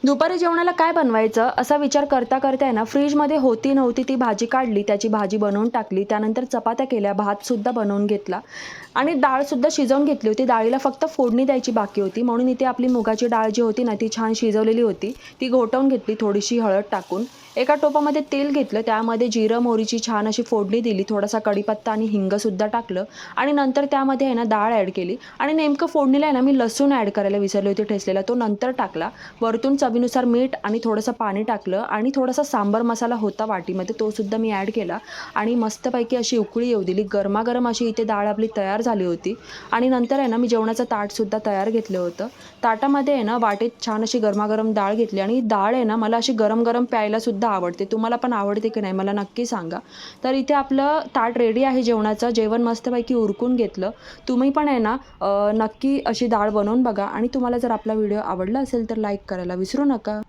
दुपारी जेवणाला काय बनवायचं असा विचार करता करता आहे ना, फ्रीजमध्ये होती नव्हती ती भाजी काढली, त्याची भाजी बनवून टाकली. त्यानंतर चपात्या केल्या, भातसुद्धा बनवून घेतला आणि डाळसुद्धा शिजवून घेतली होती. डाळीला फक्त फोडणी द्यायची बाकी होती. म्हणून इथे आपली मुगाची डाळ जी होती ना, ती छान शिजवलेली होती. ती घोटवून घेतली थोडीशी हळद टाकून. एका टोपामध्ये तेल घेतलं, त्यामध्ये जिरं, मोहरीची छान अशी फोडणी दिली. थोडासा कढीपत्ता आणि हिंगसुद्धा टाकलं आणि नंतर त्यामध्ये आहे ना डाळ ॲड केली आणि नेमकं फोडणीला आहे ना मी लसूण ॲड करायला विसरले होते ठेचलेला, तो नंतर टाकला. वरतून चवीनुसार मीठ आणि थोडंसं पाणी टाकलं आणि थोडासा सांबर मसाला होता वाटीमध्ये, तो सुद्धा मी ॲड केला आणि मस्तपैकी अशी उकळी येऊ दिली. गरमागरम अशी इथे डाळ आपली तयार झाली होती आणि नंतर आहे ना मी जेवणाचं ताटसुद्धा तयार घेतलं होतं. ताटामध्ये आहे ना वाटीत छान अशी गरमागरम डाळ घेतली आणि डाळ आहे ना मला अशी गरम गरम प्यायलासुद्धा आवडते. तुम्हाला पण आवडते की नाही मला नक्की सांगा. तर इथे आपलं ताट रेडी आहे जेवणाचं. जेवण मस्तपैकी उरकून घेतलं. तुम्ही पण आहे ना नक्की अशी डाळ बनवून बघा आणि तुम्हाला जर आपला व्हिडिओ आवडला असेल तर लाईक करायला विसरू नका.